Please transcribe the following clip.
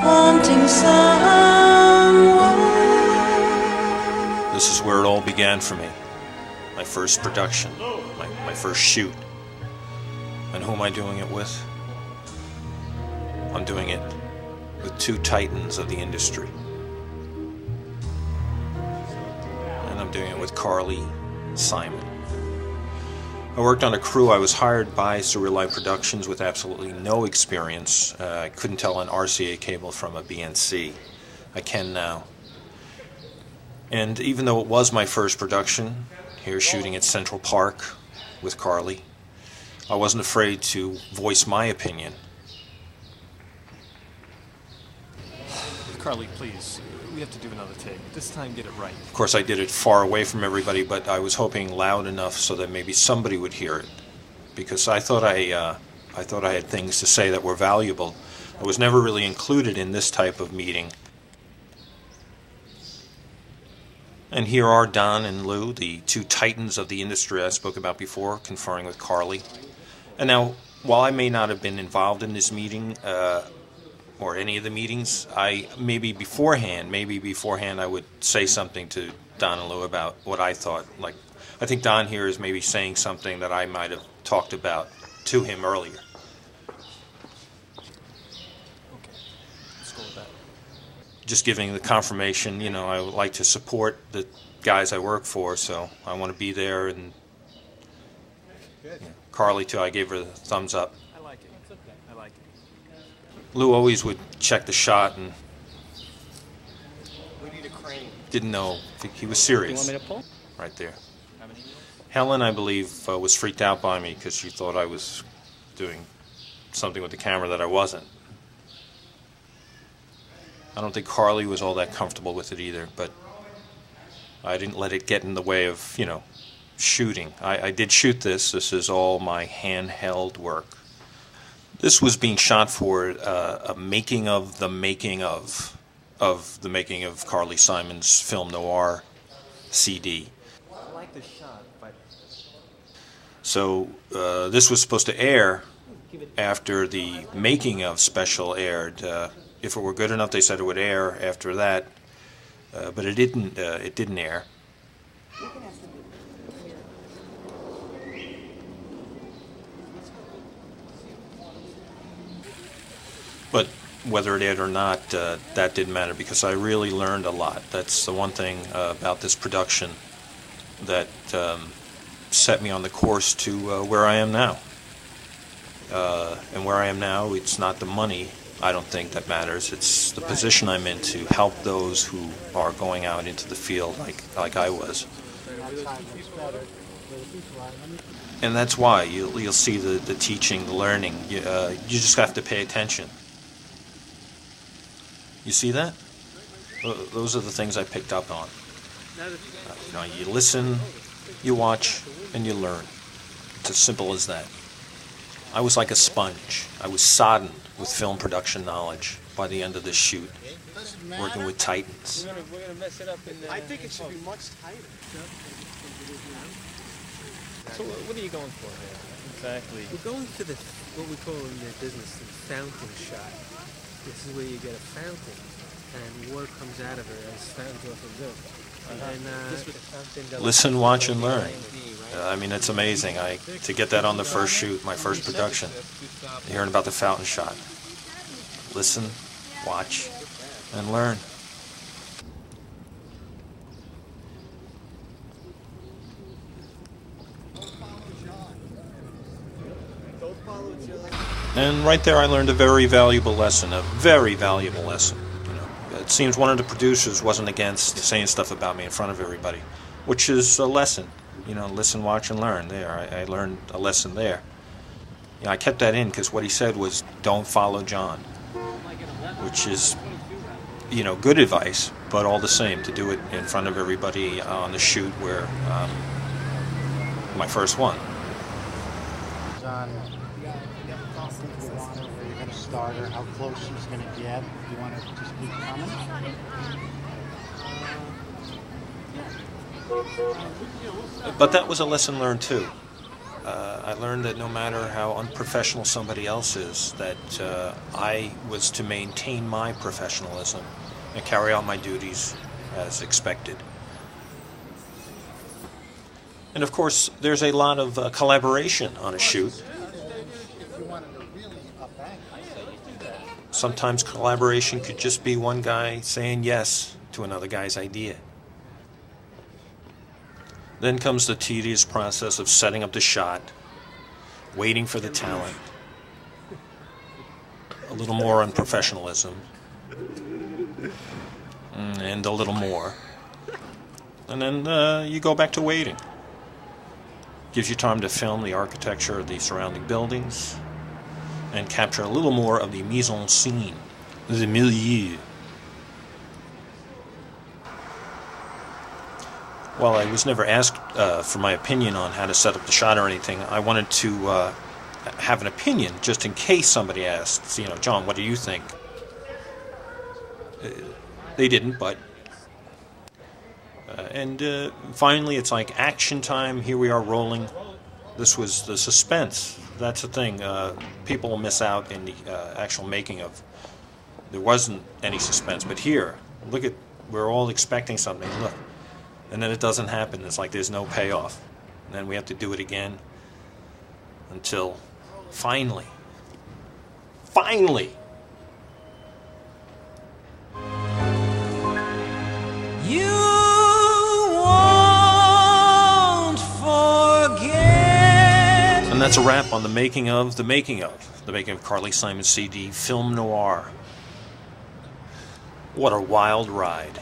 wanting someone. This is where it all began for me. My first production, my first shoot. And who am I doing it with? I'm doing it with two titans of the industry. And I'm doing it with Carly Simon. I worked on a crew. I was hired by Surreal Life Productions with absolutely no experience. I couldn't tell an RCA cable from a BNC. I can now. And even though it was my first production, here shooting at Central Park with Carly, I wasn't afraid to voice my opinion. Carly, please. We have to do another take. This time, get it right. Of course, I did it far away from everybody, but I was hoping loud enough so that maybe somebody would hear it, because I thought I had things to say that were valuable. I was never really included in this type of meeting. And here are Don and Lou, the two titans of the industry I spoke about before, conferring with Carly. And now, while I may not have been involved in this meeting, or any of the meetings, maybe beforehand I would say something to Don and Lou about what I thought. Like, I think Don here is maybe saying something that I might have talked about to him earlier. Okay, let's go with that. Just giving the confirmation, you know, I would like to support the guys I work for, so I want to be there. And Carly too, I gave her the thumbs up. I like it. I like it. Lou always would check the shot and We need a crane. didn't know if he was serious. You want me to pull? Right there. Helen, I believe, was freaked out by me because she thought I was doing something with the camera that I wasn't. I don't think Carly was all that comfortable with it either, but I didn't let it get in the way of, you know, shooting. I did shoot this. This is all my handheld work. This was being shot for a making of the making of Carly Simon's film Noir CD. I like the shot, but... So this was supposed to air after the making of special aired. If it were good enough, they said it would air after that, but it didn't. It didn't air. But whether it aired or not, that didn't matter because I really learned a lot. That's the one thing about this production that set me on the course to where I am now. And where I am now, it's not the money, I don't think, that matters. It's the position I'm in to help those who are going out into the field like I was. And that's why you'll see the teaching, the learning. You just have to pay attention. You see that? Those are the things I picked up on. You know, you listen, you watch, and you learn. It's as simple as that. I was like a sponge. I was sodden with film production knowledge by the end of this shoot, working with titans. We're gonna mess it up in the... I think it should be much tighter. So what are you going for here? Exactly. We're going for the, what we call in the business, the fountain shot. This is where you get a fountain, and water comes out of it as fountains often do. And Listen, watch, and learn. I mean, it's amazing. To get that on the first shoot, my first production, hearing about the fountain shot. Listen, watch, and learn. And right there I learned a very valuable lesson, You know, it seems one of the producers wasn't against saying stuff about me in front of everybody, which is a lesson. You know, listen, watch, and learn. There, I learned a lesson there. You know, I kept that in because what he said was, don't follow John, which is, you know, good advice, but all the same, to do it in front of everybody on the shoot where my first one. John, you're going to start her, how close she's going to get. Do you want to just keep coming? But that was a lesson learned too. I learned that no matter how unprofessional somebody else is, that I was to maintain my professionalism and carry out my duties as expected. And of course, there's a lot of collaboration on a shoot. Sometimes collaboration could just be one guy saying yes to another guy's idea. Then comes the tedious process of setting up the shot, waiting for the talent, a little more unprofessionalism, and a little more. And then you go back to waiting. Gives you time to film the architecture of the surrounding buildings and capture a little more of the mise en scene, the milieu. While I was never asked for my opinion on how to set up the shot or anything, I wanted to have an opinion just in case somebody asked, you know, John, what do you think? They didn't, but... and finally, it's like action time. Here we are rolling. This was the suspense. That's the thing. People will miss out in the actual making of. There wasn't any suspense, but here, look at. We're all expecting something. Look, and then it doesn't happen. It's like there's no payoff, and then we have to do it again until finally. You won't forget. And that's a wrap on the making of Carly Simon's CD, Film Noir. What a wild ride.